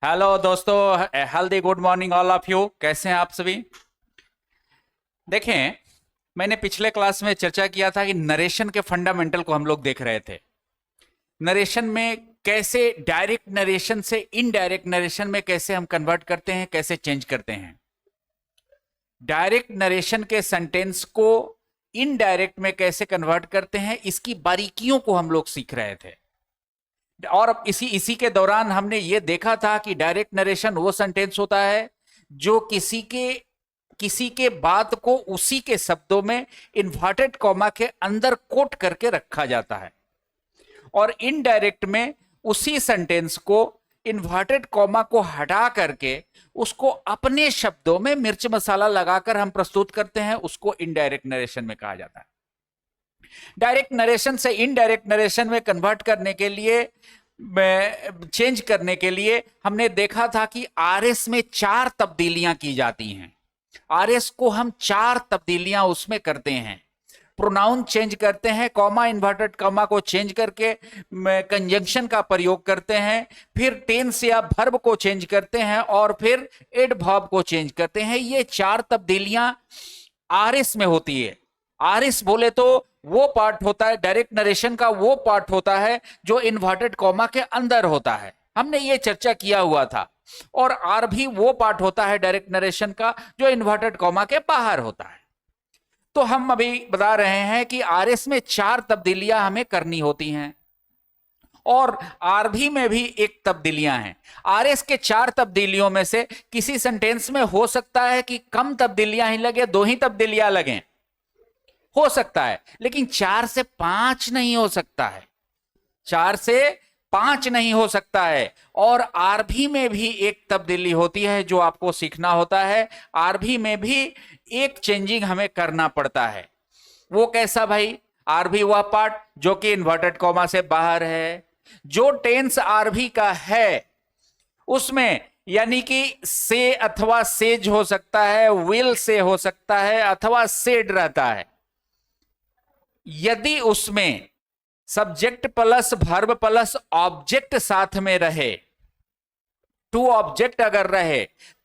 Hello दोस्तों, healthy good morning all of you. कैसे हैं आप सभी? देखें, मैंने पिछले क्लास में चर्चा किया था कि नरेशन के फंडामेंटल को हम लोग देख रहे थे। नरेशन में कैसे डायरेक्ट नरेशन से इनडायरेक्ट नरेशन में कैसे हम कन्वर्ट करते हैं, कैसे चेंज करते हैं। डायरेक्ट नरेशन के सेंटेंस को इनडायरेक्ट में कैसे कन्वर्ट करते हैं, इसकी बारीकियों को हम लोग सीख रहे थे। और अब इसी के दौरान हमने ये देखा था कि डायरेक्ट नरेशन वो सेंटेंस होता है जो किसी के बात को उसी के शब्दों में इन्वर्टेड कॉमा के अंदर कोट करके रखा जाता है, और इनडायरेक्ट में उसी सेंटेंस को इन्वर्टेड कॉमा को हटा करके उसको अपने शब्दों में मिर्च मसाला लगाकर हम प्रस्तुत करते हैं। उसको इनडायरेक्ट नरेशन में कहा जाता है। डायरेक्ट नरेशन से इनडायरेक्ट नरेशन में कन्वर्ट करने के लिए, चेंज करने के लिए हमने देखा था कि आरएस में 4 तब्दीलियां की जाती हैं। आरएस को हम 4 तब्दीलियां उसमें करते हैं। प्रोनाउन चेंज करते हैं, कॉमा इन्वर्टेड कॉमा को चेंज करके कंजंक्शन का प्रयोग करते हैं, फिर टेंस या वर्ब को चेंज करते हैं, और फिर एडवर्ब को चेंज करते हैं। ये 4 तब्दीलियां आरएस में होती है। आरएस बोले तो वो पार्ट होता है, डायरेक्ट नरेशन का वो पार्ट होता है जो इन्वर्टेड कॉमा के अंदर होता है। हमने ये चर्चा किया हुआ था। और आर भी वो पार्ट होता है डायरेक्ट नरेशन का जो इन्वर्टेड कॉमा के बाहर होता है। तो हम अभी बता रहे हैं कि आरएस में 4 तब्दीलियां हमें करनी होती हैं, और आरभी में भी एक तब्दीलियां हैं। आरएस के 4 तब्दीलियों में से किसी सेंटेंस में हो सकता है कि कम तब्दीलियां ही लगे, 2 ही तब्दीलियां लगें, हो सकता है, लेकिन 4 से 5 नहीं हो सकता है। 4 से 5 नहीं हो सकता है। और आरभी में भी एक तब्दीली होती है जो आपको सीखना होता है। आरभी में भी एक चेंजिंग हमें करना पड़ता है। वो कैसा भाई? आरभी वह पार्ट जो कि इन्वर्टेड कॉमा से बाहर है। जो टेंस आरभी का है उसमें, यानी कि से अथवा सेज हो सकता है, विल से हो सकता है, अथवा सेड रहता है। यदि उसमें subject plus verb plus object साथ में रहे, 2 ऑब्जेक्ट अगर रहे,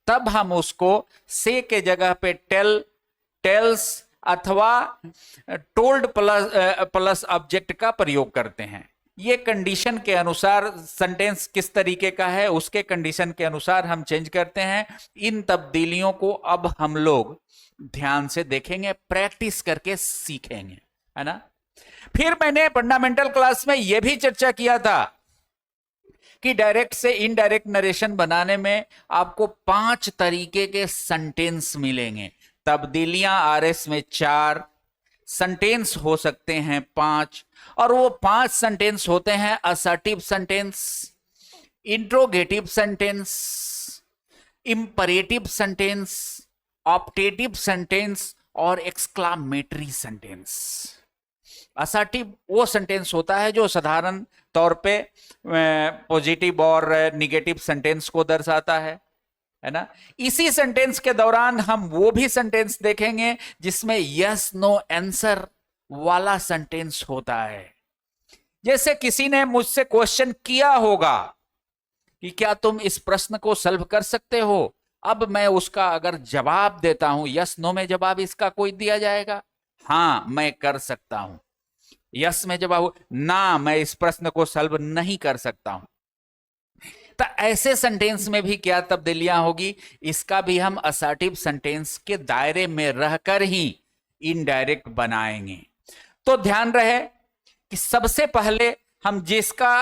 तब हम उसको से के जगह पे टेल, टेल्स अथवा टोल्ड प्लस ऑब्जेक्ट का प्रयोग करते हैं। ये कंडीशन के अनुसार सेंटेंस किस तरीके का है उसके कंडीशन के अनुसार हम चेंज करते हैं। इन तब्दीलियों को अब हम लोग ध्यान से देखेंगे, प्रैक्टिस करके सीखेंगे, है ना। फिर मैंने फंडामेंटल क्लास में यह भी चर्चा किया था कि डायरेक्ट से इनडायरेक्ट नरेशन बनाने में आपको 5 तरीके के सेंटेंस मिलेंगे। तब्दीलियां आरएस में 4, सेंटेंस हो सकते हैं 5, और वो 5 सेंटेंस होते हैं assertive sentence, interrogative sentence, imperative sentence, optative sentence और एक्सक्लामेटरी सेंटेंस। असर्टिव वो सेंटेंस होता है जो साधारण तौर पे पॉजिटिव और निगेटिव सेंटेंस को दर्शाता है ना। इसी सेंटेंस के दौरान हम वो भी सेंटेंस देखेंगे जिसमें यस नो आंसर वाला सेंटेंस होता है। जैसे किसी ने मुझसे क्वेश्चन किया होगा कि क्या तुम इस प्रश्न को सॉल्व कर सकते हो, अब मैं उसका अगर जवाब देता हूं, यस नो में जवाब इसका कोई दिया जाएगा, हां मैं कर सकता हूं। यस में जवाब, ना मैं इस प्रश्न को सॉल्व नहीं कर सकता हूं। तो ऐसे सेंटेंस में भी क्या तब्दीलियां होगी, इसका भी हम असर्टिव सेंटेंस के दायरे में रहकर ही इनडायरेक्ट बनाएंगे। तो ध्यान रहे कि सबसे पहले हम जिसका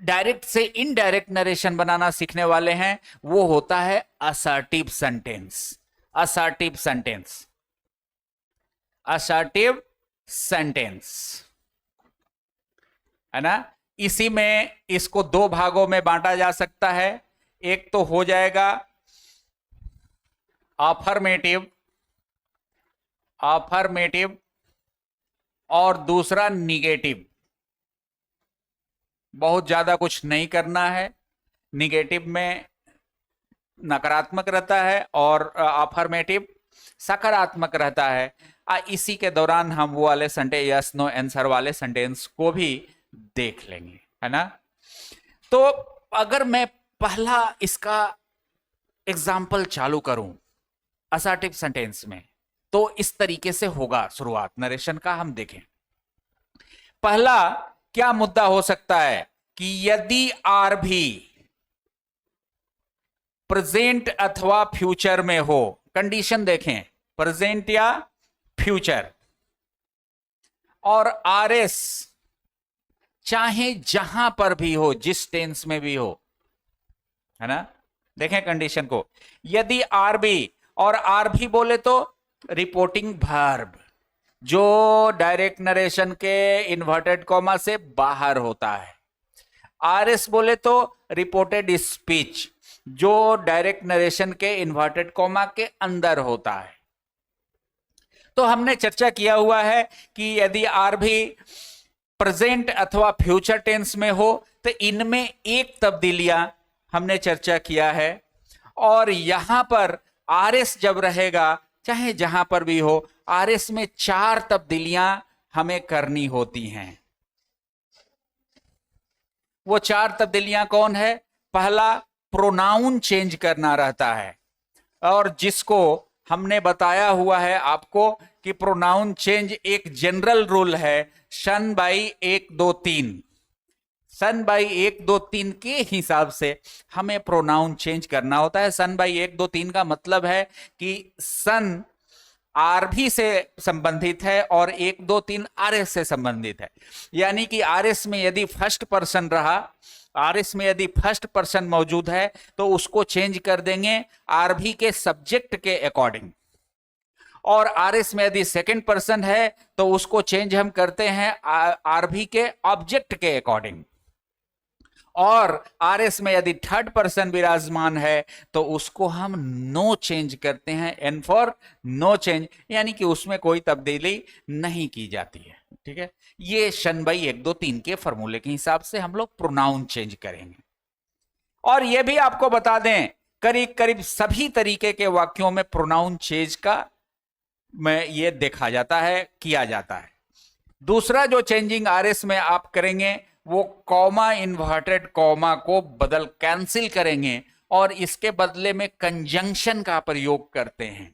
डायरेक्ट से इनडायरेक्ट नरेशन बनाना सीखने वाले हैं वो होता है assertive sentence. Assertive sentence, assertive sentence, है ना। इसी में इसको 2 भागों में बांटा जा सकता है। एक तो हो जाएगा अफर्मेटिव, अफर्मेटिव, और दूसरा निगेटिव। बहुत ज्यादा कुछ नहीं करना है। निगेटिव में नकारात्मक रहता है और अफर्मेटिव सकारात्मक रहता है। इसी के दौरान हम वो वाले सेंटेंस, यस नो आंसर वाले सेंटेंस को भी देख लेंगे, है ना। तो अगर मैं पहला इसका एग्जाम्पल चालू करूं असर्टिव सेंटेंस में, तो इस तरीके से होगा शुरुआत नरेशन का। हम देखें पहला क्या मुद्दा हो सकता है कि यदि आर भी प्रेजेंट अथवा फ्यूचर में हो, कंडीशन देखें प्रेजेंट या फ्यूचर, और आर एस चाहे जहां पर भी हो, जिस टेंस में भी हो, है ना। देखें कंडीशन को, यदि आर बी, और आर भी बोले तो रिपोर्टिंग वर्ब जो डायरेक्ट नरेशन के इन्वर्टेड कॉमा से बाहर होता है, आर एस बोले तो रिपोर्टेड स्पीच जो डायरेक्ट नरेशन के इन्वर्टेड कॉमा के अंदर होता है। तो हमने चर्चा किया हुआ है कि यदि आर भी प्रेजेंट अथवा फ्यूचर टेंस में हो तो इनमें एक तब्दीलियां हमने चर्चा किया है, और यहां पर आर एस जब रहेगा चाहे जहां पर भी हो, आर एस में 4 तब्दीलियां हमें करनी होती हैं। वो 4 तब्दीलियां कौन है? पहला प्रोनाउन चेंज करना रहता है, और जिसको हमने बताया हुआ है आपको कि प्रोनाउन चेंज एक जनरल रूल है, सन बाई 1 2 3, सन बाई 1 2 3 के हिसाब से हमें प्रोनाउन चेंज करना होता है। सन बाई 1 2 3 का मतलब है कि सन आर भी से संबंधित है और 1 2 3 आर एस से संबंधित है, यानी कि आर एस में यदि फर्स्ट पर्सन रहा, आर एस में यदि फर्स्ट पर्सन मौजूद है तो उसको चेंज कर देंगे आर भी के सब्जेक्ट के अकॉर्डिंग, और आर एस में यदि सेकंड पर्सन है तो उसको चेंज हम करते हैं आर भी के ऑब्जेक्ट के अकॉर्डिंग, और आर एस में यदि थर्ड पर्सन विराजमान है तो उसको हम नो चेंज करते हैं, एन फॉर नो चेंज, यानी कि उसमें कोई तब्दीली नहीं की जाती है। ठीक है, ये शन बाई 1 2 3 के फॉर्मूले के हिसाब से हम लोग प्रोनाउन चेंज करेंगे। और यह भी आपको बता दें करीब करीब सभी तरीके के वाक्यों में प्रोनाउन चेंज का में ये देखा जाता है, किया जाता है। दूसरा जो चेंजिंग आर एस में आप करेंगे वो कॉमा इन्वर्टेड कॉमा को बदल कैंसिल करेंगे और इसके बदले में कंजंक्शन का प्रयोग करते हैं।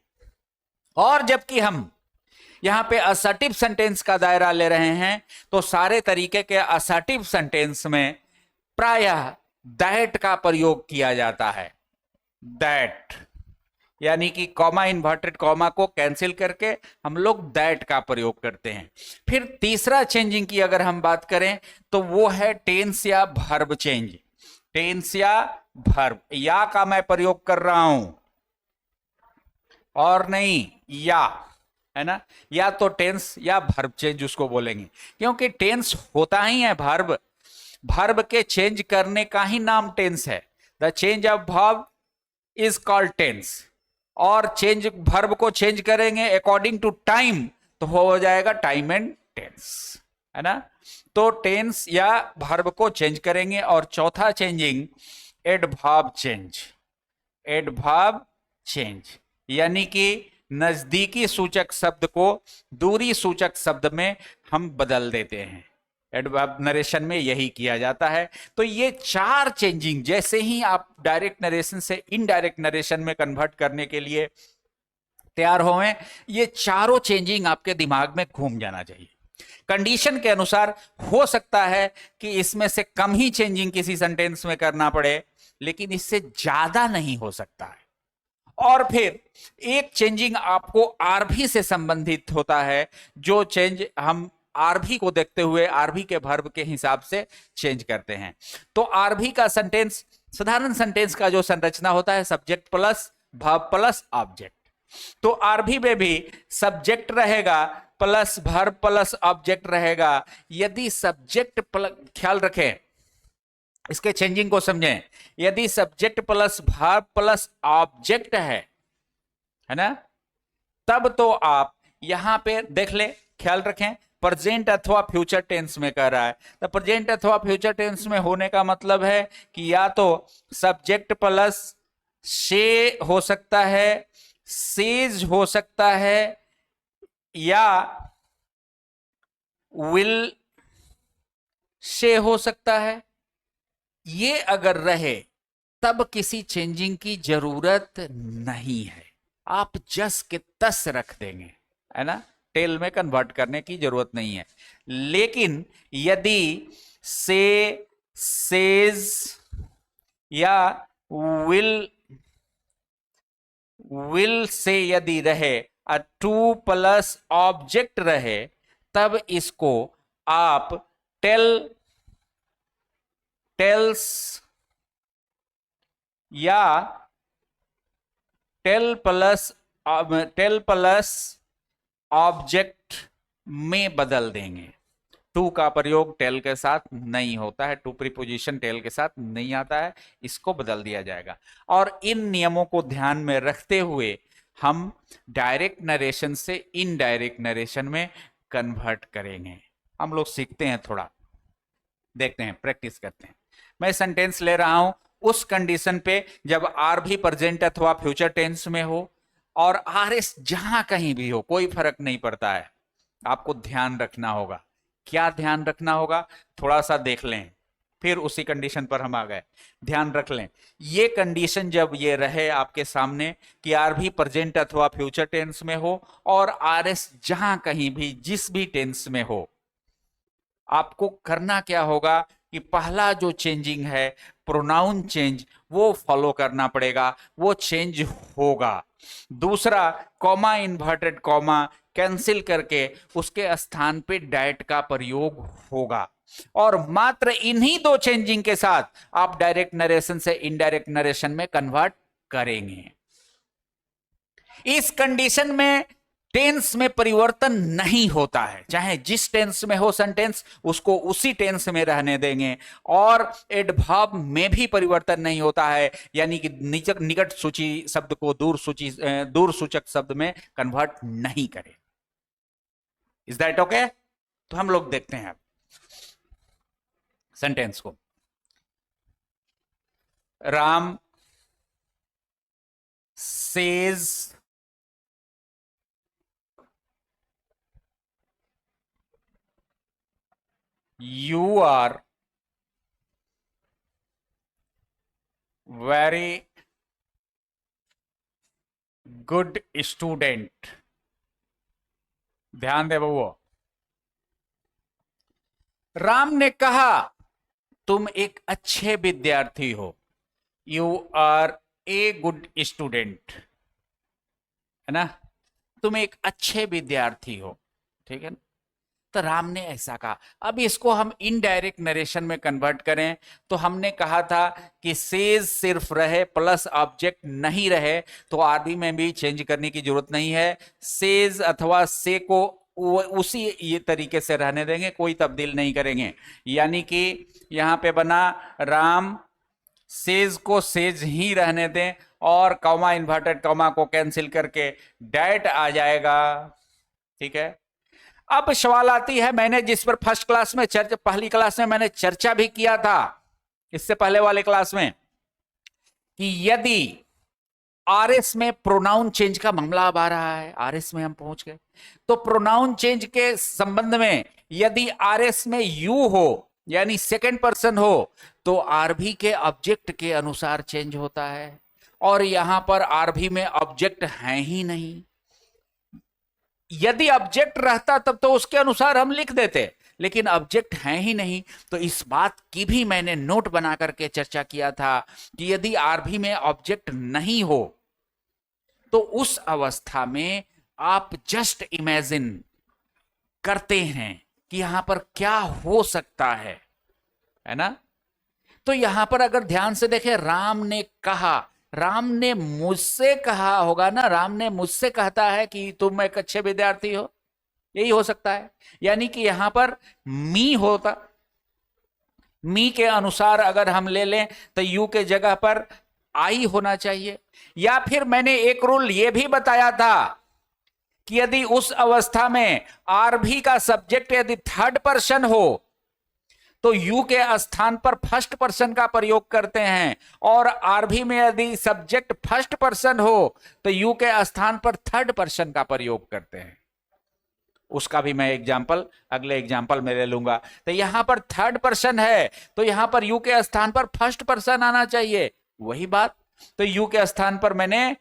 और जबकि हम यहां पे असर्टिव सेंटेंस का दायरा ले रहे हैं तो सारे तरीके के असर्टिव सेंटेंस में प्रायः दैट का प्रयोग किया जाता है। दैट यानी कि कॉमा इन्वर्टेड कॉमा को कैंसिल करके हम लोग दैट का प्रयोग करते हैं। फिर तीसरा चेंजिंग की अगर हम बात करें तो वो है टेंस या वर्ब चेंज। टेंस या वर्ब, या का मैं प्रयोग कर रहा हूं और नहीं या, है ना, या तो टेंस या वर्ब चेंज उसको बोलेंगे, क्योंकि टेंस होता ही है वर्ब, वर्ब के चेंज करने का ही नाम टेंस है। The change of verb is called tense, और चेंज वर्ब को चेंज करेंगे अकॉर्डिंग टू टाइम तो हो जाएगा टाइम एंड टेंस, है ना। तो टेंस या वर्ब को चेंज करेंगे। और चौथा changing adverb change. Adverb change यानी कि नजदीकी सूचक शब्द को दूरी सूचक शब्द में हम बदल देते हैं। एडवर्ब नरेशन में यही किया जाता है। तो ये 4 चेंजिंग जैसे ही आप डायरेक्ट नरेशन से इनडायरेक्ट नरेशन में कन्वर्ट करने के लिए तैयार हों, ये चारों चेंजिंग आपके दिमाग में घूम जाना चाहिए। कंडीशन के अनुसार हो सकता है कि इसमें से कम ही चेंजिंग किसी सेंटेंस में करना पड़े, लेकिन इससे ज्यादा नहीं हो सकता है। और फिर एक चेंजिंग आपको आरभी से संबंधित होता है, जो चेंज हम आरभी को देखते हुए आरभी के वर्ब के हिसाब से चेंज करते हैं। तो आरभी का सेंटेंस, साधारण सेंटेंस का जो संरचना होता है subject plus verb plus object. तो आरभी में भी सब्जेक्ट रहेगा प्लस वर्ब प्लस ऑब्जेक्ट रहेगा। यदि सब्जेक्ट, ख्याल रखें इसके चेंजिंग को समझें, यदि subject plus verb plus object है ना, तब तो आप यहां पे देख ले, ख्याल रखें प्रेजेंट अथवा फ्यूचर टेंस में कह रहा है। तो प्रेजेंट अथवा फ्यूचर टेंस में होने का मतलब है कि या तो सब्जेक्ट प्लस से हो सकता है, सेज हो सकता है, या विल से हो सकता है। ये अगर रहे तब किसी चेंजिंग की जरूरत नहीं है, आप जस के तस रख देंगे, है ना, टेल में कन्वर्ट करने की जरूरत नहीं है। लेकिन यदि से, सेज या विल, विल से यदि रहे, टू प्लस ऑब्जेक्ट रहे, तब इसको आप टेल, टेल्स या टेल प्लस ऑब्जेक्ट में बदल देंगे। टू का प्रयोग टेल के साथ नहीं होता है, टू प्रीपोजिशन टेल के साथ नहीं आता है, इसको बदल दिया जाएगा। और इन नियमों को ध्यान में रखते हुए हम डायरेक्ट नरेशन से इनडायरेक्ट नरेशन में कन्वर्ट करेंगे। हम लोग सीखते हैं, थोड़ा देखते हैं, प्रैक्टिस करते हैं। मैं सेंटेंस ले रहा हूं उस कंडीशन पे जब आर भी प्रेजेंट अथवा फ्यूचर टेंस में हो और आर एस जहां कहीं भी हो, कोई फर्क नहीं पड़ता है। आपको ध्यान रखना होगा। क्या ध्यान रखना होगा, थोड़ा सा देख लें, फिर उसी कंडीशन पर हम आ गए। ध्यान रख लें, ये कंडीशन जब ये रहे आपके सामने कि आर भी प्रेजेंट अथवा फ्यूचर टेंस में हो और आर एस जहां कहीं भी जिस भी टेंस में हो, आपको करना क्या होगा कि पहला जो चेंजिंग है प्रोनाउन चेंज, वो फॉलो करना पड़ेगा, वो चेंज होगा। दूसरा, कॉमा इन्वर्टेड कॉमा कैंसिल करके उसके स्थान पे डैट का प्रयोग होगा। और मात्र इन्हीं दो चेंजिंग के साथ आप डायरेक्ट नरेशन से इनडायरेक्ट नरेशन में कन्वर्ट करेंगे। इस कंडीशन में टेंस में परिवर्तन नहीं होता है, चाहे जिस टेंस में हो सेंटेंस उसको उसी टेंस में रहने देंगे। और एडवर्ब में भी परिवर्तन नहीं होता है, यानी कि निकट सूची शब्द को दूर सूचक शब्द में कन्वर्ट नहीं करें। Is that okay? तो हम लोग देखते हैं सेंटेंस को। Ram says you are very good student। ध्यान दे बबुओ, राम ने कहा तुम एक अच्छे विद्यार्थी हो, you are a good student, है ना, तुम एक अच्छे विद्यार्थी हो, ठीक है ना। तो राम ने ऐसा कहा। अब इसको हम इनडायरेक्ट नरेशन में कन्वर्ट करें तो हमने कहा था कि सेज सिर्फ रहे प्लस ऑब्जेक्ट नहीं रहे तो आरबी में भी चेंज करने की जरूरत नहीं है। सेज अथवा से को उसी ये तरीके से रहने देंगे, कोई तब्दील नहीं करेंगे। यानी कि यहां पे बना राम सेज को सेज ही रहने दें और कॉमा इन्वर्टेड कॉमा को कैंसिल करके डैट आ जाएगा, ठीक है। अब सवाल आती है, मैंने जिस पर फर्स्ट क्लास में पहली क्लास में मैंने चर्चा भी किया था इससे पहले वाले क्लास में, कि यदि आरएस में प्रोनाउन चेंज का मामला अब आ रहा है, आरएस में हम पहुंच गए, तो प्रोनाउन चेंज के संबंध में यदि आरएस में यू हो यानी सेकंड पर्सन हो तो आरभी के ऑब्जेक्ट के अनुसार चेंज होता है। और यहां पर आरभी में ऑब्जेक्ट है ही नहीं। यदि ऑब्जेक्ट रहता तब तो उसके अनुसार हम लिख देते, लेकिन ऑब्जेक्ट है ही नहीं। तो इस बात की भी मैंने नोट बना करके चर्चा किया था कि यदि आरभी में ऑब्जेक्ट नहीं हो तो उस अवस्था में आप जस्ट इमेजिन करते हैं कि यहां पर क्या हो सकता है ना। तो यहां पर अगर ध्यान से देखें, राम ने कहा, राम ने मुझसे कहा होगा ना, राम ने मुझसे कहता है कि तुम एक अच्छे विद्यार्थी हो, यही हो सकता है। यानी कि यहां पर मी होता, मी के अनुसार अगर हम ले लें तो यू के जगह पर आई होना चाहिए। या फिर मैंने एक रूल यह भी बताया था कि यदि उस अवस्था में आरभी का सब्जेक्ट यदि थर्ड पर्सन हो तो यू के स्थान पर फर्स्ट पर्सन का प्रयोग करते हैं, और आरभी में यदि सब्जेक्ट फर्स्ट पर्सन हो तो यू के स्थान पर थर्ड पर्सन का प्रयोग करते हैं। उसका भी मैं एग्जाम्पल अगले एग्जाम्पल में ले लूंगा। तो यहां पर थर्ड पर्सन है तो यहां पर यू के स्थान पर फर्स्ट पर्सन आना चाहिए, वही बात, तो यू के स्थान पर मैंने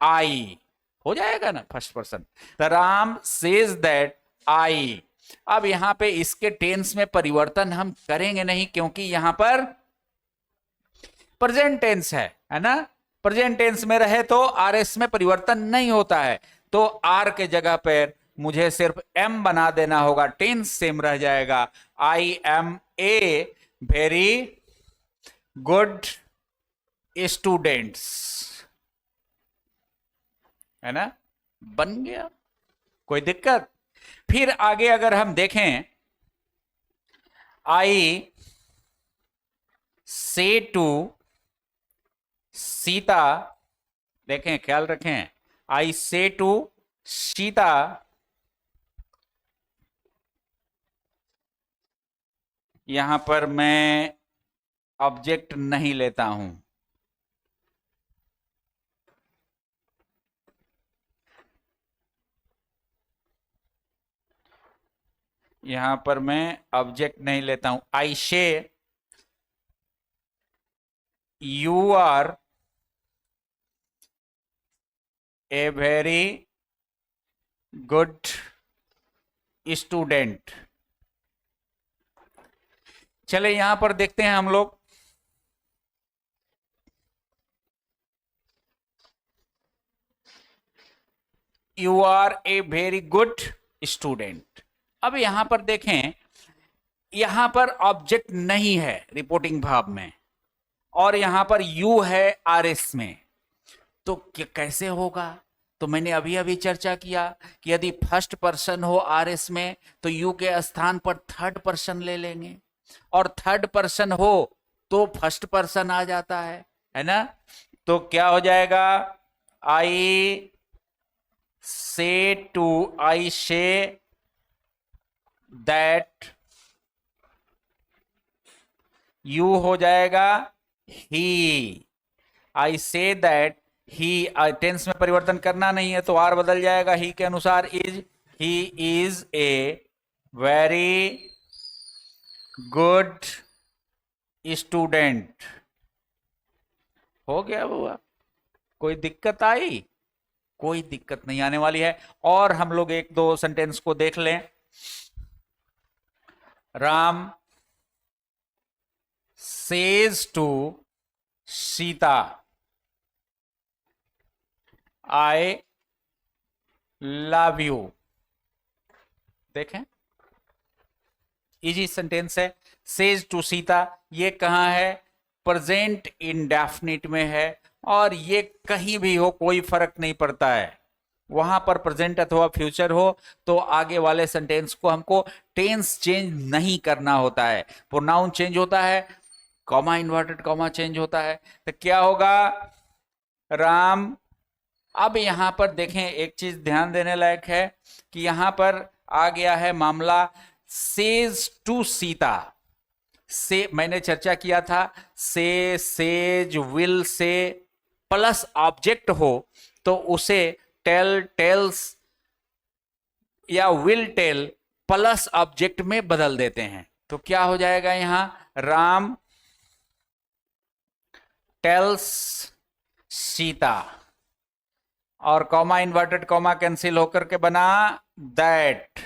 आई, हो जाएगा ना first person. The Ram says that I. अब यहां पे इसके टेंस में परिवर्तन हम करेंगे नहीं, क्योंकि यहां पर प्रेजेंट टेंस है ना। प्रेजेंट टेंस में रहे तो आरएस में परिवर्तन नहीं होता है, तो आर के जगह पर मुझे सिर्फ एम बना देना होगा, टेंस सेम रह जाएगा। I am a very good students, है ना, बन गया, कोई दिक्कत। फिर आगे अगर हम देखें, आई से टू सीता, देखें ख्याल रखें, आई से टू सीता यहां पर मैं ऑब्जेक्ट नहीं लेता हूं, यहां पर मैं ऑब्जेक्ट नहीं लेता हूं। I say you are a very good student. चले यहां पर देखते हैं हम लोग, you are a very good student. अब यहां पर देखें, यहां पर ऑब्जेक्ट नहीं है रिपोर्टिंग वर्ब में, और यहां पर यू है आरएस में, तो कैसे होगा? तो मैंने अभी अभी चर्चा किया कि यदि फर्स्ट पर्सन हो आरएस में तो यू के स्थान पर थर्ड पर्सन ले लेंगे, और थर्ड पर्सन हो तो फर्स्ट पर्सन आ जाता है ना। तो क्या हो जाएगा? आई से to, I say that, you हो जाएगा ही। आई से दैट ही, टेंस में परिवर्तन करना नहीं है तो आर बदल जाएगा ही के अनुसार। Is, he is a very good student. हो गया बुआ, कोई दिक्कत आई? कोई दिक्कत नहीं आने वाली है। और हम लोग एक दो सेंटेंस को देख लें। Ram says to Sita I love you. देखें, इजी सेंटेंस है। सेज टू सीता, ये कहां है? प्रेजेंट इंडेफिनिट में है, और ये कहीं भी हो कोई फर्क नहीं पड़ता है, वहां पर प्रेजेंट अथवा फ्यूचर हो तो आगे वाले सेंटेंस को हमको टेंस चेंज नहीं करना होता है। प्रोनाउन चेंज होता है, कॉमा इन्वर्टेड कॉमा चेंज होता है। तो क्या होगा? राम, अब यहां पर देखें एक चीज ध्यान देने लायक है कि यहां पर आ गया है मामला सेज टू सीता। से मैंने चर्चा किया था, से, says, will say plus object हो तो उसे टेल, टेल्स या विल टेल प्लस ऑब्जेक्ट में बदल देते हैं। तो क्या हो जाएगा यहां? राम टेल्स सीता, और कॉमा इन्वर्टेड कॉमा कैंसिल होकर के बना दैट,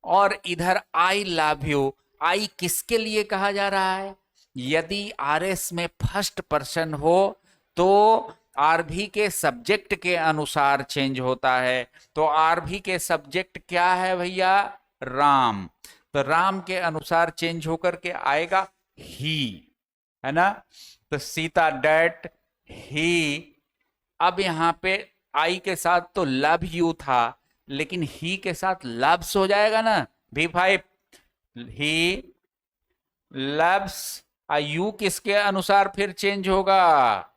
और इधर आई लव यू। आई किसके लिए कहा जा रहा है? यदि आरएस में फर्स्ट पर्सन हो तो आरभी के सब्जेक्ट के अनुसार चेंज होता है। तो आरभी के सब्जेक्ट क्या है भैया? राम। तो राम के अनुसार चेंज होकर के आएगा ही, है ना। तो सीता डेट ही। अब यहां पे आई के साथ तो लव यू था, लेकिन ही के साथ लव्स हो जाएगा ना V5। ही लव्स, यू किसके अनुसार फिर चेंज होगा?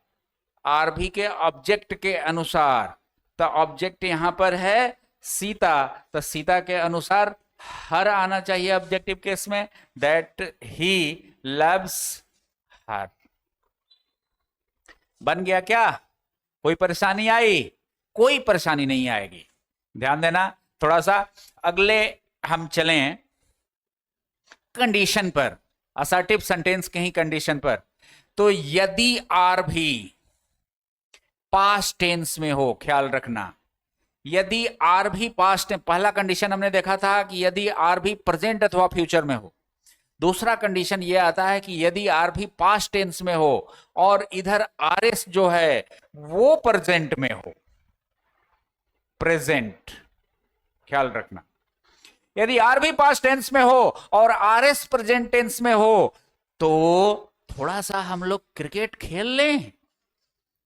आरभी के ऑब्जेक्ट के अनुसार। तो ऑब्जेक्ट यहां पर है सीता, तो सीता के अनुसार हर आना चाहिए ऑब्जेक्टिव केस में, दैट ही लव्स हर। बन गया क्या? कोई परेशानी आई? कोई परेशानी नहीं आएगी, ध्यान देना थोड़ा सा। अगले हम चलें कंडीशन पर, असर्टिव सेंटेंस के ही कंडीशन पर। तो यदि आर भी पास्ट टेंस में हो, ख्याल रखना, यदि आर भी पास्ट, पहला कंडीशन हमने देखा था कि यदि आर भी प्रेजेंट अथवा फ्यूचर में हो। दूसरा कंडीशन यह आता है कि यदि आर भी पास्ट टेंस में हो और इधर आर एस जो है वो प्रेजेंट में हो, प्रेजेंट, ख्याल रखना, यदि आर भी पास्ट टेंस में हो और आर एस प्रेजेंट टेंस में हो तो थोड़ा सा हम लोग क्रिकेट खेल लें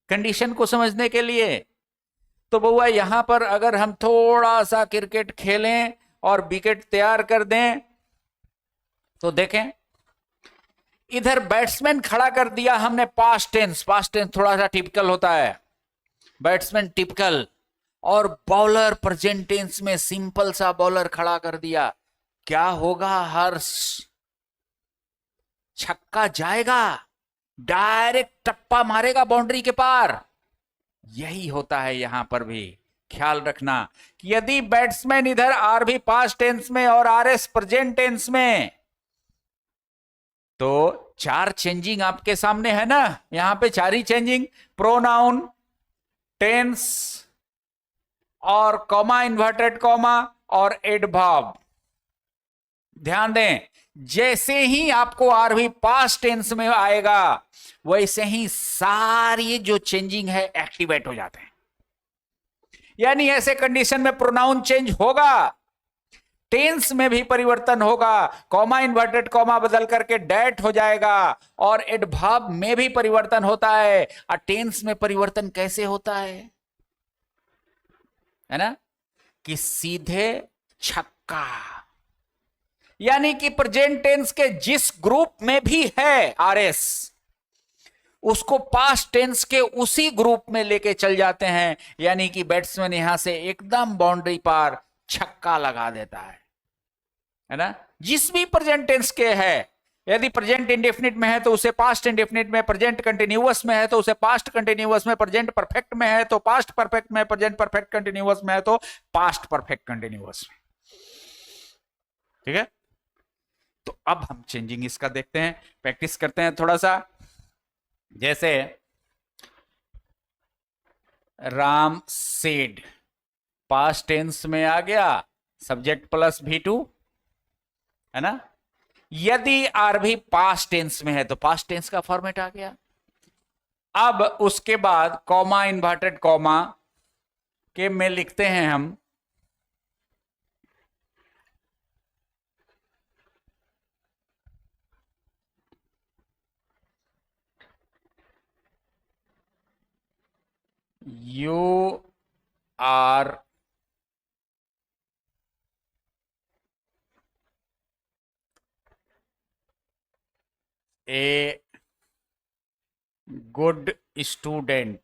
कंडीशन को समझने के लिए। तो बउआ यहां पर अगर हम थोड़ा सा क्रिकेट खेलें और विकेट तैयार कर दें तो देखें, इधर बैट्समैन खड़ा कर दिया हमने पास्ट टेंस, पास्ट टेंस थोड़ा सा टिपिकल होता है, बैट्समैन टिपिकल, और बॉलर प्रेजेंट टेंस में सिंपल सा बॉलर खड़ा कर दिया, क्या होगा हर्ष? छक्का जाएगा, डायरेक्ट टप्पा मारेगा बाउंड्री के पार। यही होता है यहां पर भी, ख्याल रखना कि यदि बैट्समैन इधर आर भी पास्ट टेंस में और आर एस प्रेजेंट टेंस में, तो चार चेंजिंग आपके सामने है ना, यहां पे चार ही चेंजिंग, प्रोनाउन, टेंस और कॉमा, इन्वर्टेड कॉमा और एडवर्ब। ध्यान दें, जैसे ही आपको आर भी पास्ट टेंस में आएगा वैसे ही सारी जो चेंजिंग है एक्टिवेट हो जाते हैं। यानी ऐसे कंडीशन में प्रोनाउन चेंज होगा, टेंस में भी परिवर्तन होगा, कॉमा इन्वर्टेड कॉमा बदल करके डैट हो जाएगा, और एडवर्ब में भी परिवर्तन होता है। और टेंस में परिवर्तन कैसे होता है ना, कि सीधे छक्का, यानी कि प्रेजेंट टेंस के जिस ग्रुप में भी है आरएस, उसको पास्ट टेंस के उसी ग्रुप में लेके चल जाते हैं। यानी कि बैट्समैन यहां से एकदम बाउंड्री पार छक्का लगा देता है ना, जिस भी प्रेजेंट टेंस के है। यदि प्रेजेंट इंडेफिनिट में है तो उसे पास्ट इंडेफिनिट में, प्रेजेंट कंटिन्यूअस में है तो उसे पास्ट कंटिन्यूअस में, प्रेजेंट परफेक्ट में है तो पास्ट परफेक्ट में, प्रेजेंट परफेक्ट कंटिन्यूअस में है तो पास्ट परफेक्ट कंटिन्यूअस में। ठीक है, तो अब हम चेंजिंग इसका देखते हैं, प्रैक्टिस करते हैं थोड़ा सा। जैसे राम सेड पास्ट टेंस में आ गया, सब्जेक्ट प्लस V2 है ना। यदि आर भी पास्ट टेंस में है तो पास्ट टेंस का फॉर्मेट आ गया। अब उसके बाद कॉमा, इन्वर्टेड कॉमा के में लिखते हैं हम you are a good student,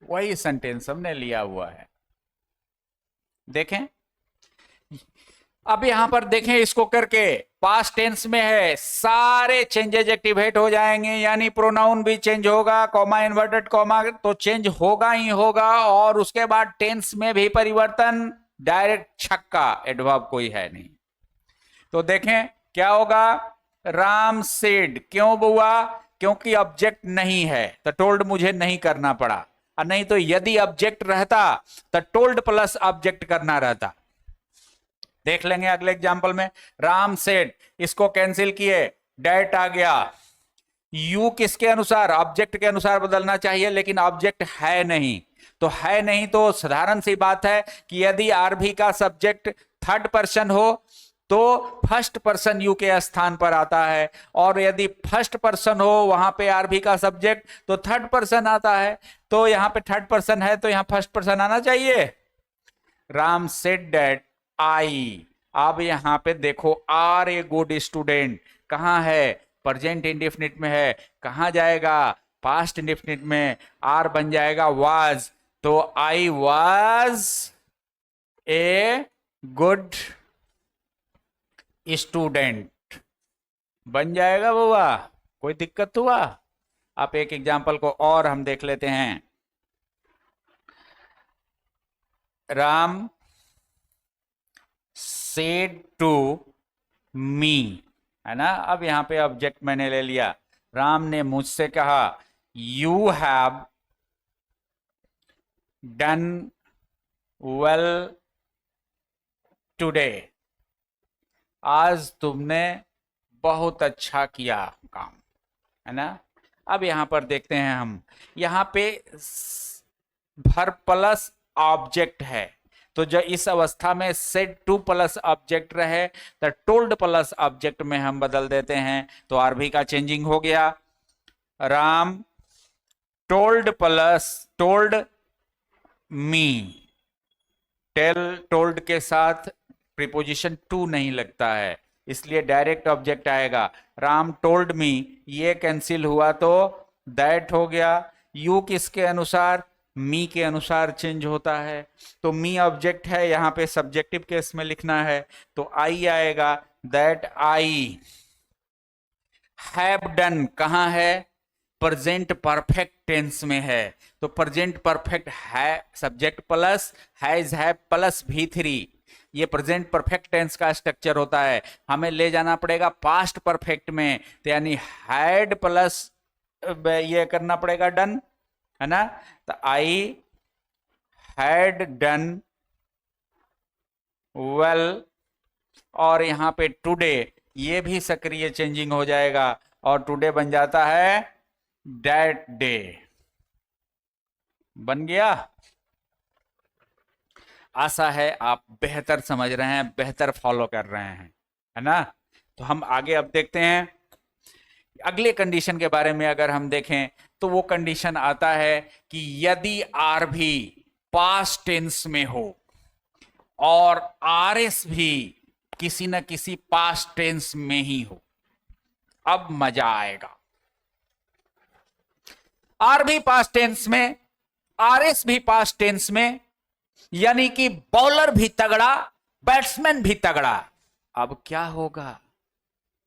वही सेंटेंस हमने लिया हुआ है। देखें, अब यहां पर देखें इसको करके, पास्ट टेंस में है, सारे चेंजेज एक्टिवेट हो जाएंगे, यानी प्रोनाउन भी चेंज होगा, कॉमा इन्वर्टेड कॉमा तो चेंज होगा ही होगा, और उसके बाद टेंस में भी परिवर्तन, डायरेक्ट छक्का, एडवर्ब कोई है नहीं। तो देखें क्या होगा, राम सेड, क्यों बुआ? क्योंकि ऑब्जेक्ट नहीं है तो टोल्ड मुझे नहीं करना पड़ा, और नहीं तो यदि ऑब्जेक्ट रहता तो टोल्ड प्लस ऑब्जेक्ट करना रहता। देख लेंगे अगले एग्जांपल में, राम सेड, इसको कैंसिल किए, डेट आ गया, यू किसके अनुसार? ऑब्जेक्ट के अनुसार बदलना चाहिए, लेकिन ऑब्जेक्ट है नहीं, तो है नहीं तो साधारण सी बात है कि यदि आरभी का सब्जेक्ट थर्ड पर्सन हो तो फर्स्ट पर्सन यू के स्थान पर आता है, और यदि फर्स्ट पर्सन हो वहां पे आरभी का सब्जेक्ट तो थर्ड पर्सन आता है। तो यहां पे थर्ड पर्सन है तो यहां फर्स्ट पर्सन आना चाहिए। राम सेड दैट आई, अब यहां पे देखो, आर ए गुड स्टूडेंट कहां है? प्रेजेंट इंडेफिनिट में है, कहां जाएगा? पास्ट इंडेफिनिट में, आर बन जाएगा वाज, तो I was a good student बन जाएगा बुआ, कोई दिक्कत हुआ? आप एक एग्जांपल को और हम देख लेते हैं, राम सेड टू मी, है ना। अब यहां पे ऑब्जेक्ट मैंने ले लिया, राम ने मुझसे कहा you have done well today, आज तुमने बहुत अच्छा किया काम, है ना। अब यहां पर देखते हैं हम, यहां पे भर प्लस ऑब्जेक्ट है, तो जब इस अवस्था में सेड टू प्लस ऑब्जेक्ट रहे तो टोल्ड प्लस ऑब्जेक्ट में हम बदल देते हैं, तो आरबी का चेंजिंग हो गया। Ram told plus told me, tell told के साथ प्रीपोजिशन टू नहीं लगता है, इसलिए डायरेक्ट ऑब्जेक्ट आएगा। राम टोल्ड मी, ये कैंसिल हुआ तो दैट हो गया। यू किसके अनुसार, मी के अनुसार चेंज होता है, तो मी ऑब्जेक्ट है, यहां पे सब्जेक्टिव केस में लिखना है तो आई आएगा। दैट आई हैव डन कहां है, प्रेजेंट परफेक्ट टेंस में है, तो प्रेजेंट परफेक्ट है subject plus has have plus V3, ये प्रेजेंट परफेक्ट टेंस का स्ट्रक्चर होता है। हमें ले जाना पड़ेगा पास्ट परफेक्ट में, तो यानी हैड प्लस ये करना पड़ेगा डन, है ना। तो आई हैड डन वेल, और यहां पे टुडे, ये भी सक्रिय चेंजिंग हो जाएगा और टुडे बन जाता है दैट डे, बन गया। आशा है आप बेहतर समझ रहे हैं, बेहतर फॉलो कर रहे हैं, है ना। तो हम आगे अब देखते हैं अगले कंडीशन के बारे में। अगर हम देखें तो वो कंडीशन आता है कि यदि आर भी पास्ट टेंस में हो और आर एस भी किसी न किसी पास्ट टेंस में ही हो, अब मजा आएगा। आर भी पास्ट टेंस में, आर एस भी पास्ट टेंस में, यानी कि बॉलर भी तगड़ा, बैट्समैन भी तगड़ा। अब क्या होगा,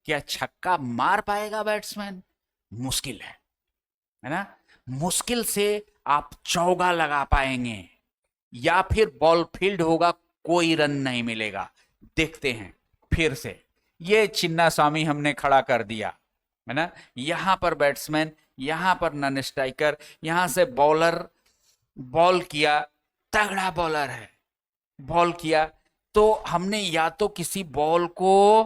क्या छक्का मार पाएगा बैट्समैन, मुश्किल है ना। मुश्किल से आप चौका लगा पाएंगे, या फिर बॉल फील्ड होगा, कोई रन नहीं मिलेगा। देखते हैं फिर से, ये चिन्ना स्वामी हमने खड़ा कर दिया, है ना। यहां पर बैट्समैन, यहां पर नॉन स्ट्राइकर, यहां से बॉलर बॉल किया, तगड़ा बॉलर है, बॉल किया, तो हमने या तो किसी बॉल को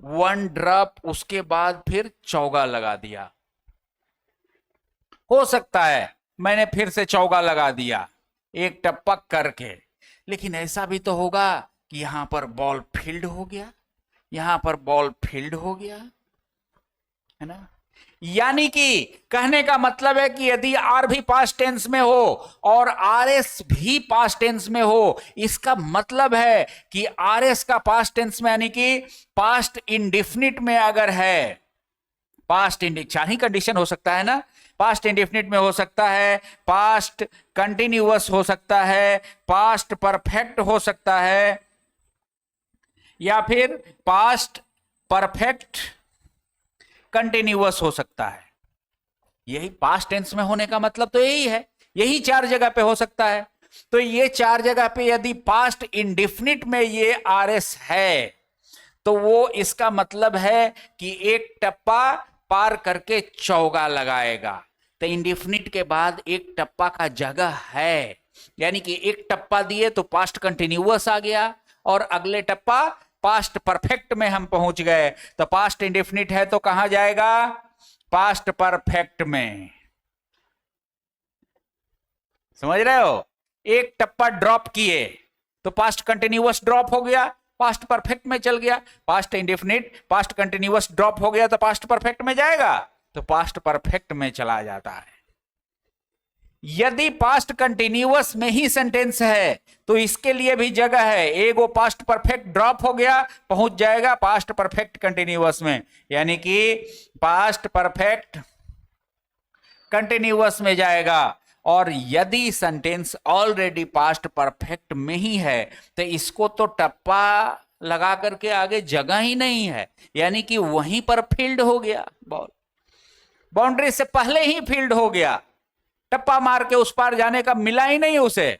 वन ड्रॉप, उसके बाद फिर चौका लगा दिया, हो सकता है मैंने फिर से चौका लगा दिया एक टपक करके, लेकिन ऐसा भी तो होगा कि यहां पर बॉल फील्ड हो गया, यहां पर बॉल फील्ड हो गया, है ना। यानी कि कहने का मतलब है कि यदि आर भी पास्ट टेंस में हो और आर एस भी पास्ट टेंस में हो, इसका मतलब है कि आर एस का पास्ट टेंस में, यानी कि पास्ट इंडेफिनिट में अगर है, पास्ट चार ही कंडीशन हो सकता है ना, पास्ट इंडेफिनिट में हो सकता है, पास्ट कंटिन्यूअस हो सकता है, पास्ट परफेक्ट हो सकता है, या फिर पास्ट परफेक्ट कंटिन्यूअस हो सकता है। यही पास्ट टेंस में होने का मतलब तो यही है, यही चार जगह पे हो सकता है। तो ये चार जगह पे यदि पास्ट इंडेफिनिट में ये आर एस है, तो वो इसका मतलब है कि एक टप्पा पार करके चौका लगाएगा। तो इंडेफिनिट के बाद एक टप्पा का जगह है, यानी कि एक टप्पा दिए तो पास्ट कंटिन्यूअस आ गया, और अगले टप्पा पास्ट परफेक्ट में हम पहुंच गए। तो पास्ट इंडेफिनिट है तो कहां जाएगा, पास्ट परफेक्ट में। समझ रहे हो, एक टप्पा ड्रॉप किए तो पास्ट कंटिन्यूअस ड्रॉप हो गया, पास्ट परफेक्ट में चल गया। Past indefinite past continuous drop हो गया तो पास्ट परफेक्ट में जाएगा, तो पास्ट परफेक्ट में चला जाता है। यदि पास्ट कंटिन्यूअस में ही सेंटेंस है तो इसके लिए भी जगह है, एगो पास्ट परफेक्ट ड्रॉप हो गया, पहुंच जाएगा पास्ट परफेक्ट कंटिन्यूअस में, यानी कि पास्ट परफेक्ट कंटिन्यूअस में जाएगा। और यदि सेंटेंस ऑलरेडी पास्ट परफेक्ट में ही है तो इसको तो टप्पा लगा करके आगे जगह ही नहीं है, यानी कि वहीं पर फील्ड हो गया, बॉल बाउंड्री से पहले ही फील्ड हो गया, टप्पा मार के उस पार जाने का मिला ही नहीं उसे,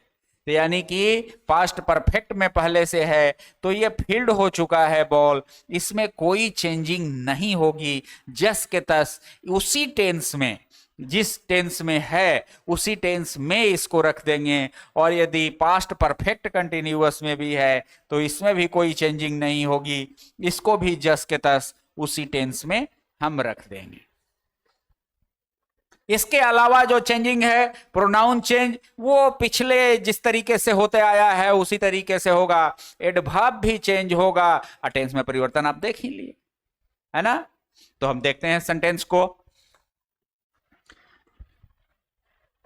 तो यानी कि पास्ट परफेक्ट में पहले से है, तो ये फील्ड हो चुका है बॉल, इसमें कोई चेंजिंग नहीं होगी, जस के तस उसी टेंस में, जिस टेंस में है उसी टेंस में इसको रख देंगे। और यदि पास्ट परफेक्ट कंटिन्यूअस में भी है तो इसमें भी कोई चेंजिंग नहीं होगी, इसको भी जस के तस उसी टेंस में हम रख देंगे। इसके अलावा जो चेंजिंग है प्रोनाउन चेंज, वो पिछले जिस तरीके से होते आया है उसी तरीके से होगा। एडवर्ब भी चेंज होगा, टेंस में परिवर्तन आप देख ही लिए, है ना। तो हम देखते हैं सेंटेंस को।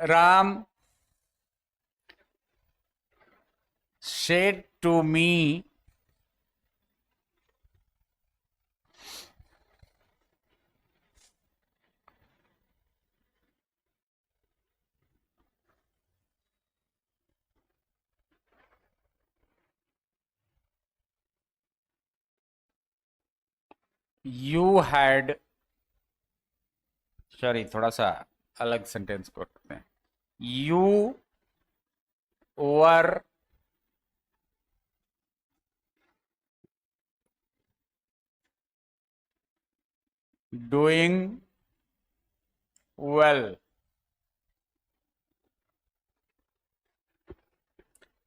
Ram said to me, you had, sorry थोड़ा सा अलग सेंटेंस करते हैं, यू वर डूइंग वेल।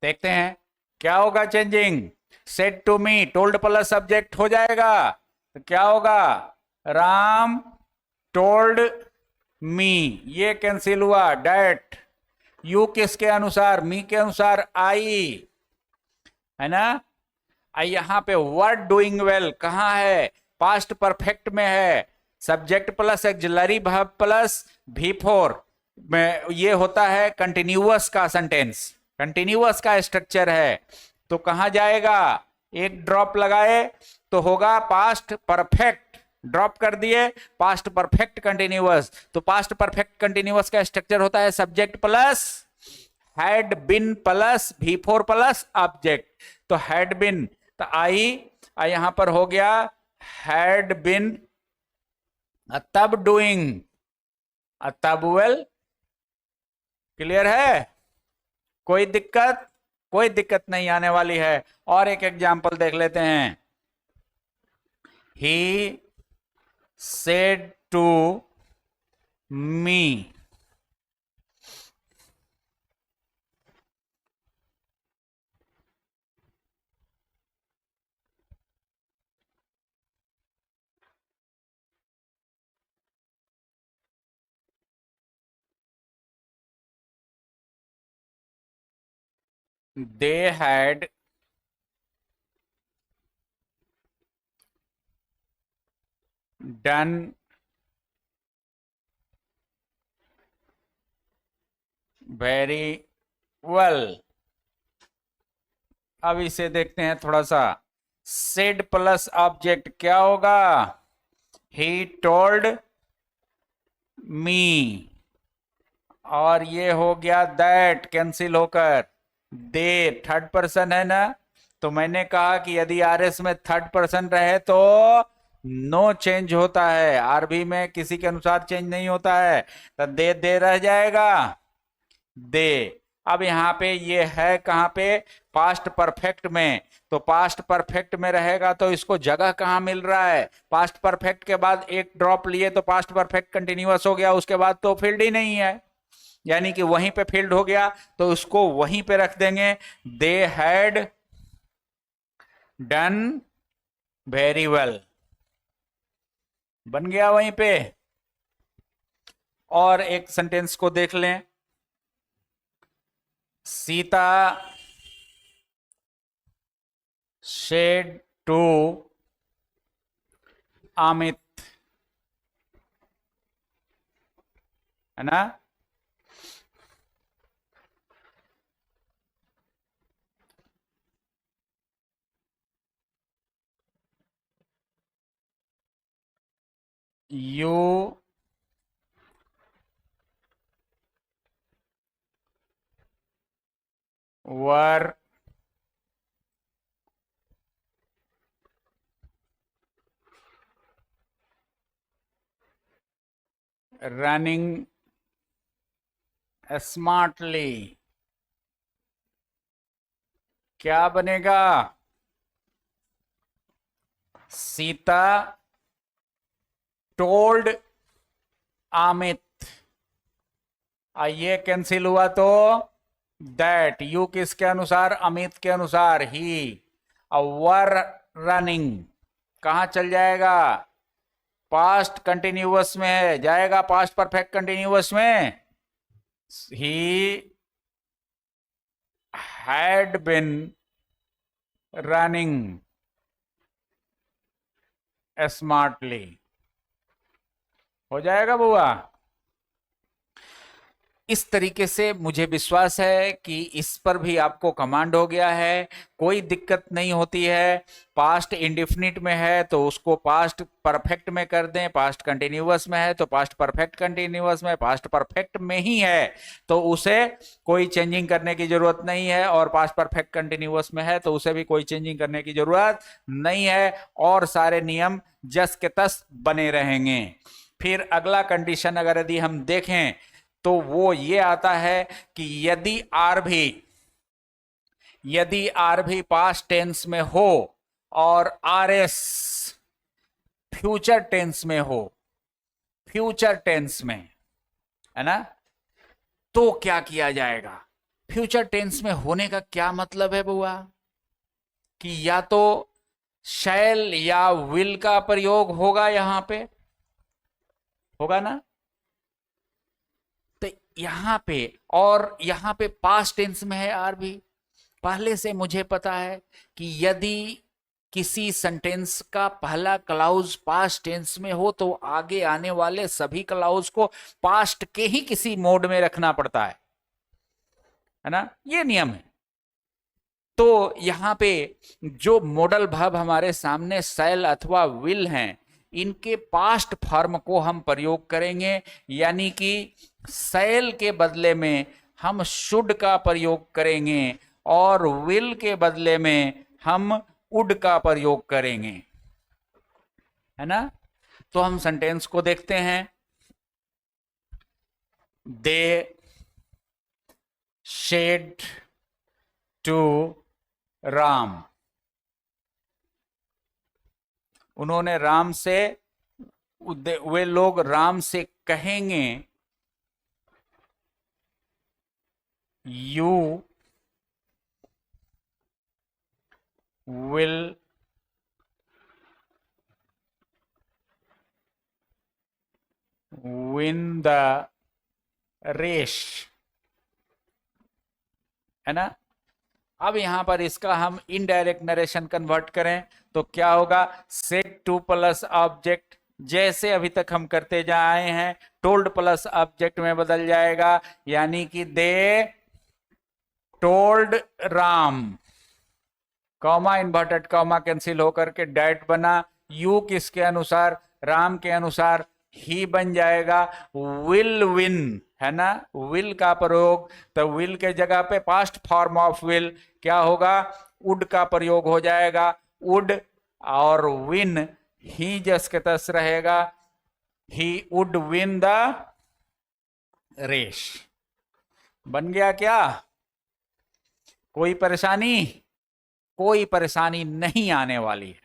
देखते हैं क्या होगा changing. Said to me, told plus subject हो जाएगा, तो क्या होगा, राम टोल्ड मी, ये कैंसिल हुआ, डैट। यू किसके अनुसार, मी के अनुसार, आई, है ना। यहां पे वर्ड डूइंग वेल कहां है, पास्ट परफेक्ट में है, subject plus axillary verb plus V4 में, ये होता है कंटिन्यूअस का सेंटेंस, कंटिन्यूअस का स्ट्रक्चर है। तो कहां जाएगा, एक ड्रॉप लगाए तो होगा पास्ट परफेक्ट, ड्रॉप कर दिए पास्ट परफेक्ट कंटिन्यूअस। तो पास्ट परफेक्ट कंटिन्यूअस का स्ट्रक्चर होता है subject plus had been plus V4 plus object. तो हैड बिन, तो आई यहां पर हो गया हैड बिन, तब डूइंग, तब वेल। क्लियर है, कोई दिक्कत, कोई दिक्कत नहीं आने वाली है। और एक एग्जांपल देख लेते हैं। He said to me, they had done very well। अब इसे देखते हैं थोड़ा सा। सेड प्लस ऑब्जेक्ट क्या होगा, ही टोल्ड मी, और ये हो गया दैट कैंसिल होकर, दे थर्ड पर्सन है ना। तो मैंने कहा कि यदि आरएस में थर्ड पर्सन रहे तो नो चेंज होता है, आरबी में किसी के अनुसार चेंज नहीं होता है, तो दे रह जाएगा, दे। अब यहां पे ये है कहां पे, पास्ट परफेक्ट में। तो पास्ट परफेक्ट में रहेगा तो इसको जगह कहां मिल रहा है, पास्ट परफेक्ट के बाद एक ड्रॉप लिए तो पास्ट परफेक्ट कंटिन्यूअस हो गया, उसके बाद तो फील्ड ही नहीं है, यानी कि वहीं पे फील्ड हो गया, तो उसको वहीं पे रख देंगे, they had done very well, बन गया वहीं पे। और एक सेंटेंस को देख लें। सीता said टू अमित, है ना। यू वर रनिंग स्मार्टली, क्या बनेगा? सीता टोल्ड अमित। ये कैंसिल हुआ तो दैट। यू किसके अनुसार? अमित के अनुसार। ही वर रनिंग कहां चल जाएगा? पास्ट कंटिन्यूअस में है, जाएगा पास्ट परफेक्ट कंटिन्यूअस में। He had been running smartly. हो जाएगा बुआ? इस तरीके से मुझे विश्वास है कि इस पर भी आपको कमांड हो गया है, कोई दिक्कत नहीं होती है। पास्ट इंडेफिनिट में है तो उसको पास्ट परफेक्ट में कर दें, पास्ट कंटिन्यूअस में है तो पास्ट परफेक्ट कंटिन्यूअस में, पास्ट परफेक्ट में ही है तो उसे कोई चेंजिंग करने की जरूरत नहीं है, और पास्ट परफेक्ट कंटिन्यूअस में है तो उसे भी कोई चेंजिंग करने की जरूरत नहीं है, और सारे नियम जस के तस बने रहेंगे। फिर अगला कंडीशन अगर यदि हम देखें तो वो ये आता है कि यदि आर भी पास्ट टेंस में हो और आर एस फ्यूचर टेंस में हो, फ्यूचर टेंस में, है ना, तो क्या किया जाएगा? फ्यूचर टेंस में होने का क्या मतलब है बुआ? कि या तो शैल या विल का प्रयोग होगा, यहां पे होगा ना, यहां पे, और यहां पे पास्ट टेंस में है आर भी। पहले से मुझे पता है कि यदि किसी सेंटेंस का पहला क्लाउज पास्ट टेंस में हो तो आगे आने वाले सभी क्लाउज को पास्ट के ही किसी मोड में रखना पड़ता है ना, ये नियम है। तो यहां पे जो मॉडल वर्ब हमारे सामने शैल अथवा विल हैं, इनके पास्ट फॉर्म को हम प्रयोग करेंगे, यानी कि शैल के बदले में हम शुड का प्रयोग करेंगे और विल के बदले में हम वुड का प्रयोग करेंगे, है ना। तो हम सेंटेंस को देखते हैं। दे शेड टू राम, उन्होंने राम से, वे लोग राम से कहेंगे you will win the race, है ना। अब यहां पर इसका हम इनडायरेक्ट नरेशन कन्वर्ट करें तो क्या होगा? सेड टू प्लस ऑब्जेक्ट, जैसे अभी तक हम करते जा आए हैं, टोल्ड प्लस ऑब्जेक्ट में बदल जाएगा, यानी कि they told Ram, comma inverted comma cancel होकर के डैट बना। यू किसके अनुसार? राम के अनुसार। ही बन जाएगा विल विन, है ना, विल का प्रयोग, तो विल के जगह पे पास्ट फॉर्म ऑफ विल क्या होगा? वुड का प्रयोग हो जाएगा, वुड, और विन ही जस के तस रहेगा, he would win the race. बन गया क्या? कोई परेशानी? कोई परेशानी नहीं आने वाली है।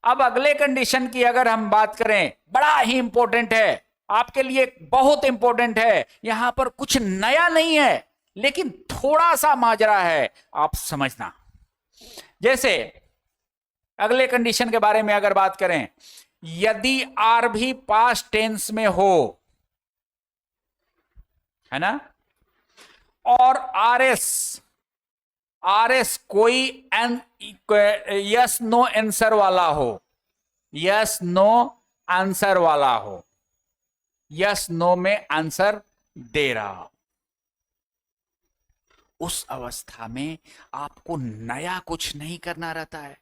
अब अगले कंडीशन की अगर हम बात करें, बड़ा ही इंपॉर्टेंट है आपके लिए, बहुत इंपॉर्टेंट है, यहां पर कुछ नया नहीं है लेकिन थोड़ा सा माजरा है, आप समझना। जैसे अगले कंडीशन के बारे में अगर बात करें, यदि आर भी पास्ट टेंस में हो, है ना, और आरएस कोई यस नो आंसर वाला हो, यस नो आंसर वाला हो, यस नो में आंसर दे रहा हो, उस अवस्था में आपको नया कुछ नहीं करना रहता है।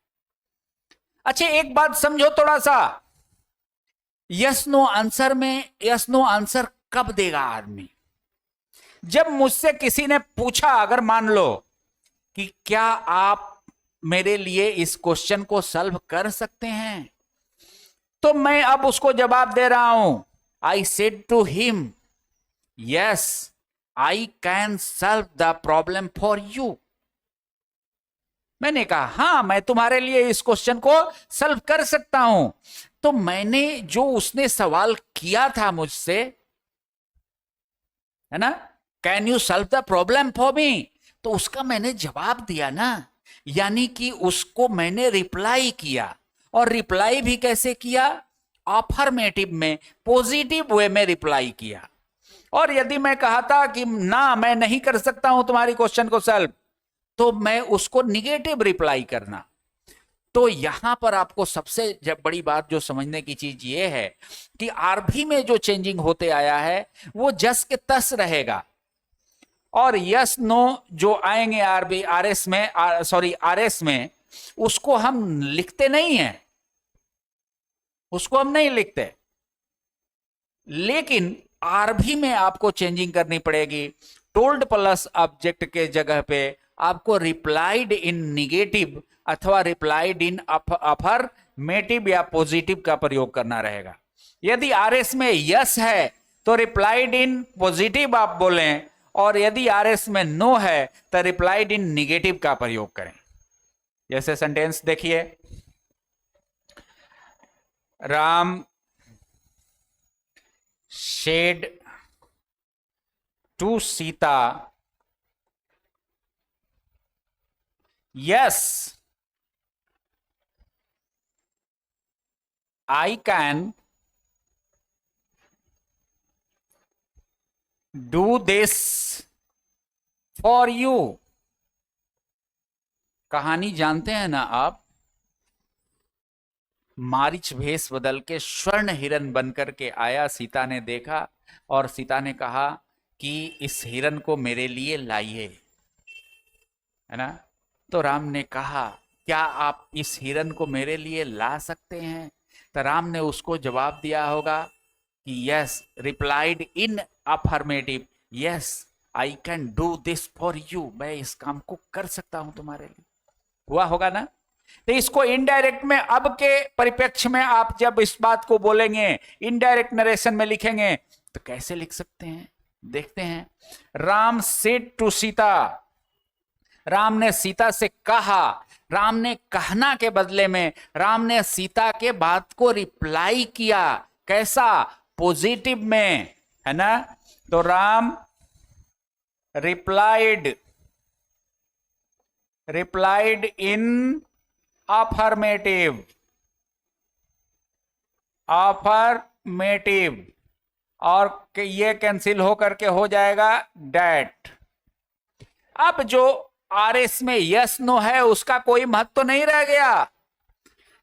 अच्छा एक बात समझो थोड़ा सा, यस नो आंसर में यस नो आंसर कब देगा आदमी? जब मुझसे किसी ने पूछा, अगर मान लो कि क्या आप मेरे लिए इस क्वेश्चन को सॉल्व कर सकते हैं, तो मैं अब उसको जवाब दे रहा हूं, I said to him yes, I said to him, yes, I can solve the problem for you. मैंने कहा हाँ, मैं तुम्हारे लिए इस क्वेश्चन को सॉल्व कर सकता हूं। तो मैंने जो उसने सवाल किया था मुझसे, है ना, can you solve the problem for me, तो उसका मैंने जवाब दिया ना, यानी कि उसको मैंने रिप्लाई किया। और रिप्लाई भी कैसे किया? अफर्मेटिव में, पॉजिटिव वे में रिप्लाई किया। और यदि मैं कहा था कि ना मैं नहीं कर सकता हूं तुम्हारी क्वेश्चन को सॉल्व, तो मैं उसको निगेटिव रिप्लाई करना। तो यहां पर आपको सबसे जब बड़ी बात जो समझने की चीज ये है कि आरभी में जो चेंजिंग होते आया है वो जस के तस रहेगा, और यस नो जो आएंगे आरबी आरएस में, सॉरी आरएस में, उसको हम लिखते नहीं है, उसको हम नहीं लिखते। लेकिन आरभी में आपको चेंजिंग करनी पड़ेगी। टोल्ड प्लस ऑब्जेक्ट के जगह पे आपको रिप्लाइड इन निगेटिव अथवा रिप्लाइड इन अफर्मेटिव या पॉजिटिव का प्रयोग करना रहेगा। यदि आरएस में यस है तो रिप्लाइड इन पॉजिटिव आप बोलें, और यदि आरएस में नो है तो रिप्लाइड इन निगेटिव का प्रयोग करें। जैसे सेंटेंस देखिए, Ram said to Sita, yes, I can do this for you। कहानी जानते हैं ना आप? मारीच भेष बदल के स्वर्ण हिरन बनकर के आया, सीता ने देखा और सीता ने कहा कि इस हिरन को मेरे लिए लाइए, है ना। तो राम ने कहा क्या आप इस हिरन को मेरे लिए ला सकते हैं? तो राम ने उसको जवाब दिया होगा कि yes, replied in affirmative, yes I can do this for you, मैं इस काम को कर सकता हूं तुम्हारे लिए। हुआ होगा ना। तो इसको इनडायरेक्ट में, अब के परिप्रेक्ष्य में आप जब इस बात को बोलेंगे, इनडायरेक्ट नरेशन में लिखेंगे, तो कैसे लिख सकते हैं? देखते हैं। राम सेड टू सीता, राम ने सीता से कहा। राम ने कहना के बदले में राम ने सीता के बात को रिप्लाई किया। कैसा? पॉजिटिव में, है ना। तो राम रिप्लाइड इन अफर्मेटिव, और ये कैंसिल होकर के हो जाएगा डैट। अब जो आरएस में यस नो है उसका कोई महत्व तो नहीं रह गया।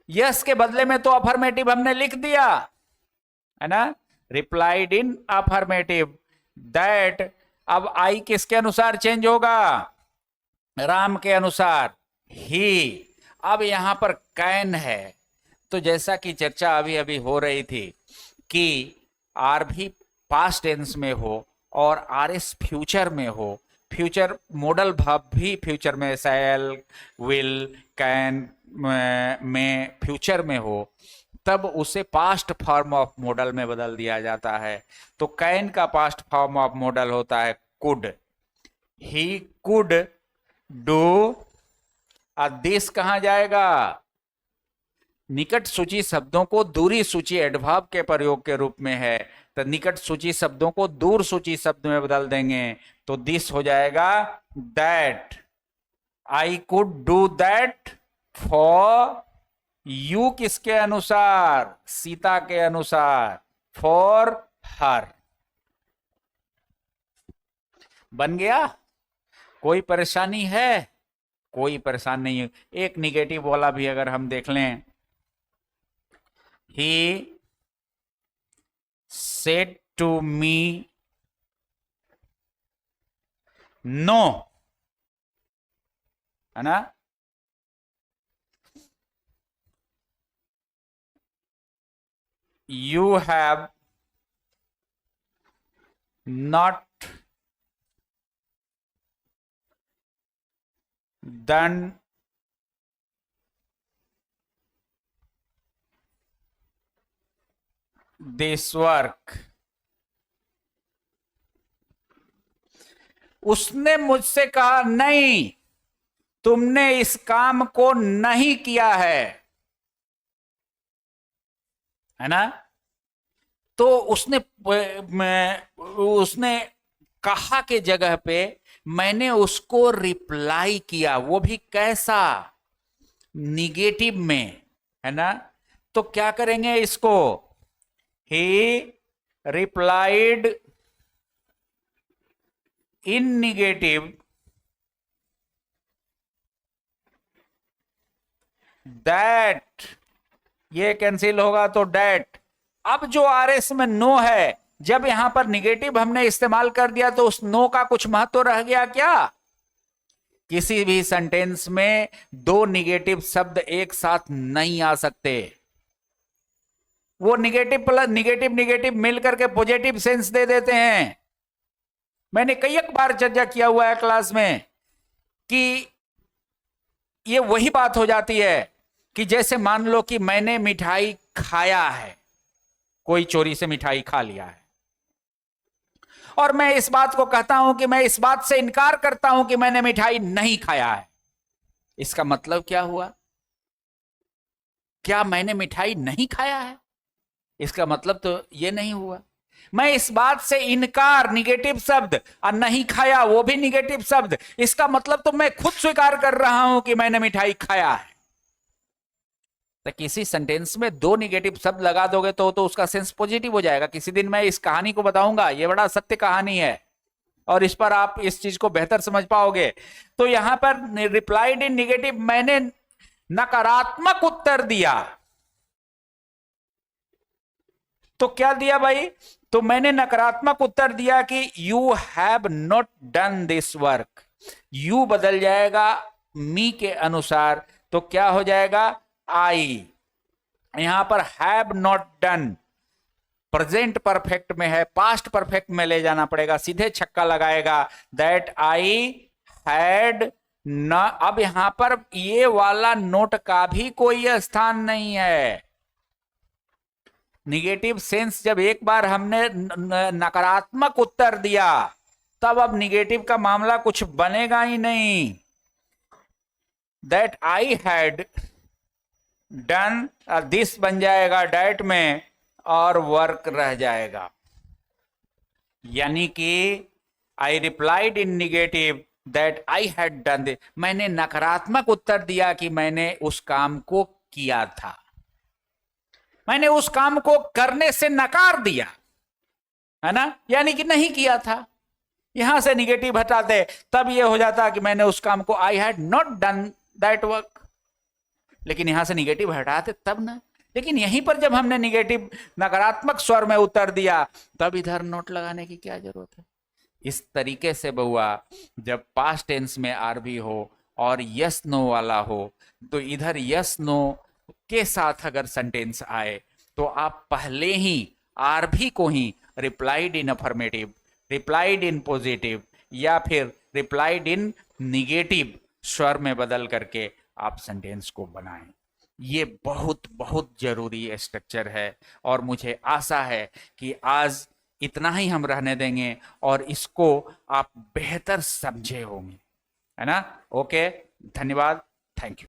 यस के बदले में तो अफर्मेटिव हमने लिख दिया, है ना, रिप्लाइड इन अफर्मेटिव दैट। अब आई किसके अनुसार चेंज होगा? राम के अनुसार, ही। अब यहां पर कैन है, तो जैसा कि चर्चा अभी अभी हो रही थी कि आर भी पास्ट टेंस में हो और आर एस फ्यूचर में हो, फ्यूचर मॉडल भाव भी फ्यूचर में, शैल, विल, कैन में फ्यूचर में हो, तब उसे पास्ट फॉर्म ऑफ मॉडल में बदल दिया जाता है। तो कैन का पास्ट फॉर्म ऑफ मॉडल होता है could. He could do, this कहां जाएगा? निकट सूची शब्दों को दूरी सूची एडवर्ब के प्रयोग के रूप में है, तो निकट सूची शब्दों को दूर सूची शब्द में बदल देंगे, तो दिस हो जाएगा that. I could do that for you, किसके अनुसार? सीता के अनुसार, फॉर हर। बन गया? कोई परेशानी है? कोई परेशानी नहीं है। एक निगेटिव वाला भी अगर हम देख लें, he said to me no, है ना। You have not done this work। उसने मुझसे कहा नहीं, तुमने इस काम को नहीं किया है ना? तो उसने कहा के जगह पे मैंने उसको रिप्लाई किया, वो भी कैसा? निगेटिव में, है ना? तो क्या करेंगे इसको? ही रिप्लाइड इन निगेटिव दैट, ये कैंसिल होगा तो डैट। अब जो आरएस में नो है, जब यहां पर निगेटिव हमने इस्तेमाल कर दिया तो उस नो का कुछ महत्व रह गया क्या? किसी भी सेंटेंस में दो निगेटिव शब्द एक साथ नहीं आ सकते। वो निगेटिव प्लस निगेटिव निगेटिव मिलकर के पॉजिटिव सेंस दे देते हैं। मैंने कई एक बार चर्चा किया हुआ है क्लास में कि ये वही बात हो जाती है कि जैसे मान लो कि मैंने मिठाई खाया है, कोई चोरी से मिठाई खा लिया है, और मैं इस बात को कहता हूं कि मैं इस बात से इनकार करता हूं कि मैंने मिठाई नहीं खाया है। इसका मतलब क्या हुआ? क्या मैंने मिठाई नहीं खाया है? इसका मतलब तो ये नहीं हुआ। मैं इस बात से इनकार, निगेटिव शब्द, और नहीं खाया वो भी निगेटिव शब्द, इसका मतलब तो मैं खुद स्वीकार कर रहा हूं कि मैंने मिठाई खाया है। तो किसी सेंटेंस में दो निगेटिव शब्द लगा दोगे तो उसका सेंस पॉजिटिव हो जाएगा। किसी दिन मैं इस कहानी को बताऊंगा, ये बड़ा सत्य कहानी है और इस पर आप इस चीज को बेहतर समझ पाओगे। तो यहां पर रिप्लाइड इन निगेटिव, मैंने नकारात्मक उत्तर दिया। तो क्या दिया भाई? तो मैंने नकारात्मक उत्तर दिया कि you have not done this work. You बदल जाएगा मी के अनुसार, तो क्या हो जाएगा? आई। यहां पर have not done present perfect में है, पास्ट परफेक्ट में ले जाना पड़ेगा, सीधे छक्का लगाएगा। दैट आई हैड न, अब यहां पर ये वाला नोट का भी कोई स्थान नहीं है। निगेटिव सेंस जब एक बार हमने नकारात्मक उत्तर दिया, तब अब निगेटिव का मामला कुछ बनेगा ही नहीं। That I had done, this बन जाएगा डैट में और वर्क रह जाएगा। यानी कि I replied in negative that I had done this, मैंने नकारात्मक उत्तर दिया कि मैंने उस काम को किया था। मैंने उस काम को करने से नकार दिया, है ना? यानी कि नहीं किया था। यहां से निगेटिव हटाते तब यह हो जाता कि मैंने उस काम को, I had not done that work. लेकिन यहां से निगेटिव हटाते तब ना। लेकिन यहीं पर जब हमने निगेटिव नकारात्मक स्वर में उत्तर दिया, तब इधर नोट लगाने की क्या जरूरत है? इस तरीके से बहुआ, जब पास्ट टेंस में आरबी हो और यस नो वाला हो, तो इधर यस नो के साथ अगर सेंटेंस आए तो आप पहले ही आरबी को ही replied in affirmative, replied in positive या फिर रिप्लाइड इन निगेटिव स्वर में बदल करके आप सेंटेंस को बनाएं। ये बहुत बहुत जरूरी स्ट्रक्चर है और मुझे आशा है कि आज इतना ही हम रहने देंगे और इसको आप बेहतर समझे होंगे, है ना? ओके, धन्यवाद, थैंक यू।